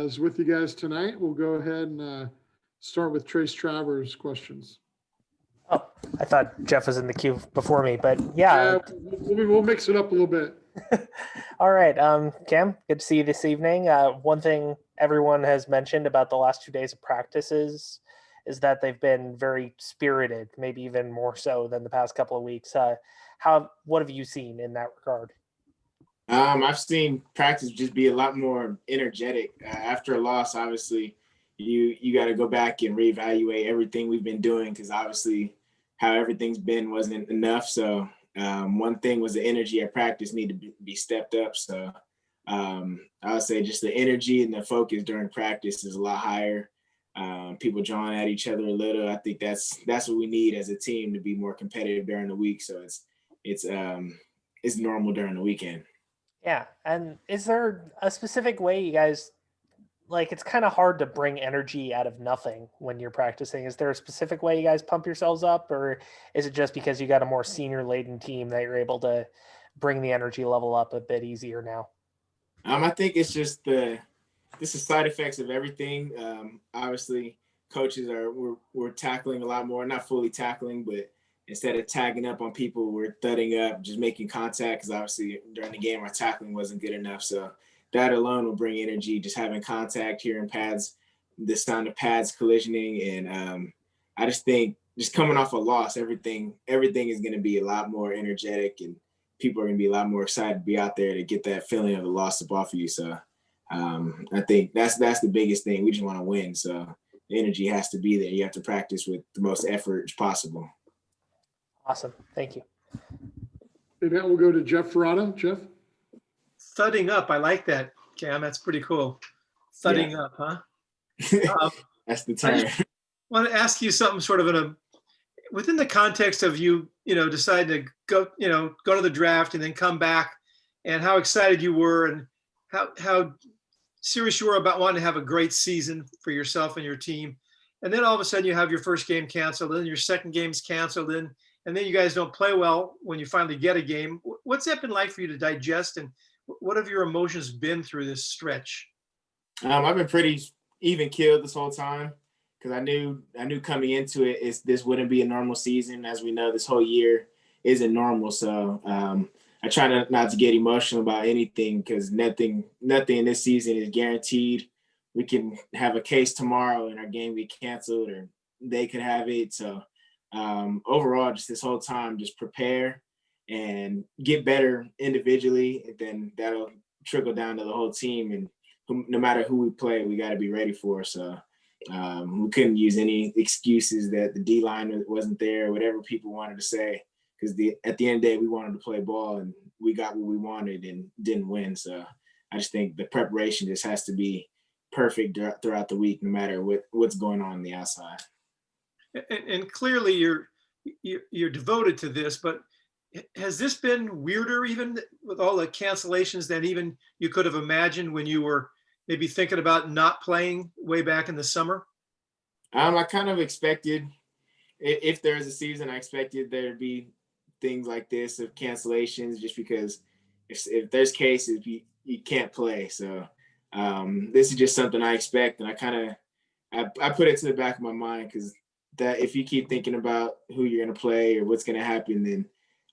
Is with you guys tonight. We'll go ahead and start with Trace Travers' questions. Oh, I thought Jeff was in the queue before me, but yeah we'll mix it up a little bit. All right, Cam, good to see you this evening. One thing everyone has mentioned about the last 2 days of practices is that they've been very spirited, maybe even more so than the past couple of weeks. What have you seen in that regard? I've seen practice just be a lot more energetic. After a loss, obviously, you got to go back and reevaluate everything we've been doing because obviously how everything's been wasn't enough. So one thing was the energy at practice needed to be stepped up. So I would say just the energy and the focus during practice is a lot higher. People drawing at each other a little. I think that's what we need as a team to be more competitive during the week. So it's normal during the weekend. Yeah, and is there a specific way you guys, like, it's kind of hard to bring energy out of nothing when you're practicing. Is there a specific way you guys pump yourselves up, or is it just because you got a more senior-laden team that you're able to bring the energy level up a bit easier now? I think it's just the side effects of everything. Obviously, coaches we're tackling a lot more, not fully tackling, but instead of tagging up on people, we're thudding up, just making contact because obviously during the game our tackling wasn't good enough. So that alone will bring energy, just having contact, hearing pads, the sound of pads collisioning. And I just think just coming off a loss, everything is going to be a lot more energetic and people are going to be a lot more excited to be out there to get that feeling of the loss up off of you. So I think that's the biggest thing. We just want to win. So the energy has to be there. You have to practice with the most effort possible. Awesome. Thank you. And now we'll go to Jeff Ferrata. Jeff? Thudding up. I like that, Cam. That's pretty cool. Thudding up, huh? That's the term. I just want to ask you something sort of within the context of you deciding to go to the draft and then come back, and how excited you were and how serious you were about wanting to have a great season for yourself and your team. And then all of a sudden you have your first game canceled, and your second game's canceled, and then you guys don't play well when you finally get a game. What's that been like for you to digest, and what have your emotions been through this stretch? I've been pretty even keeled this whole time because I knew coming into it this wouldn't be a normal season. As we know, this whole year isn't normal. So I try not to get emotional about anything because nothing in this season is guaranteed. We can have a case tomorrow and our game be canceled, or they could have it. So overall, just this whole time, just prepare and get better individually, and then that'll trickle down to the whole team. And no matter who we play, we got to be ready for. So we couldn't use any excuses that the D-line wasn't there, whatever people wanted to say, because at the end of the day, we wanted to play ball and we got what we wanted and didn't win. So I just think the preparation just has to be perfect throughout the week, no matter what's going on the outside. And clearly you're devoted to this, but has this been weirder even with all the cancellations than even you could have imagined when you were maybe thinking about not playing way back in the summer? I kind of expected, if there's a season, I expected there to be things like this of cancellations, just because if there's cases, you can't play. So this is just something I expect, and I put it to the back of my mind, because that if you keep thinking about who you're going to play or what's going to happen, then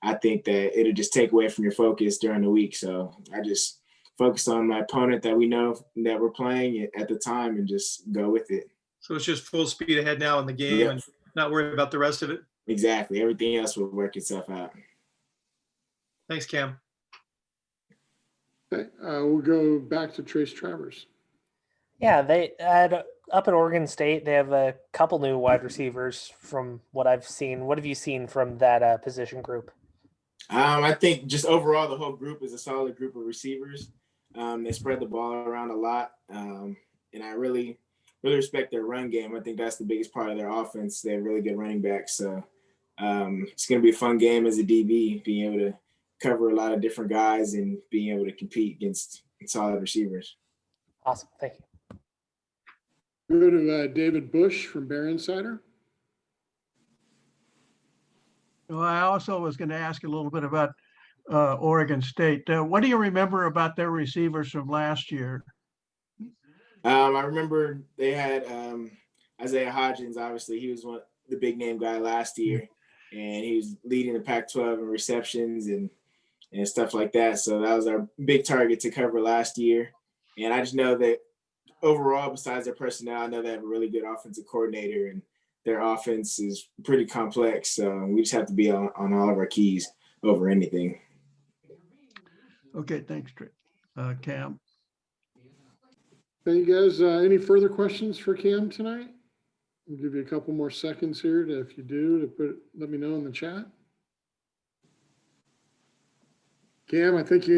I think that it'll just take away from your focus during the week. So I just focus on my opponent that we know that we're playing at the time and just go with it. So it's just full speed ahead now in the game, and not worry about the rest of it. Exactly. Everything else will work itself out. Thanks, Cam. Okay, we'll go back to Trace Travers. Yeah, they had up at Oregon State, they have a couple new wide receivers from what I've seen. What have you seen from that position group? I think just overall, the whole group is a solid group of receivers. They spread the ball around a lot, and I really respect their run game. I think that's the biggest part of their offense. They have really good running backs. So it's going to be a fun game as a DB, being able to cover a lot of different guys and being able to compete against solid receivers. Awesome. Thank you. Go to David Bush from Bear Insider. Well, I also was going to ask a little bit about Oregon State. What do you remember about their receivers from last year? I remember they had Isaiah Hodgins. Obviously, he was the big name guy last year, and he was leading the Pac-12 in receptions and stuff like that. So that was our big target to cover last year. And I just know that overall, besides their personnel, I know they have a really good offensive coordinator, and their offense is pretty complex. So we just have to be on all of our keys over anything. Okay, thanks, Trey. Cam. Hey, you guys, any further questions for Cam tonight? I'll give you a couple more seconds here to, if you do, to let me know in the chat. Cam, I think you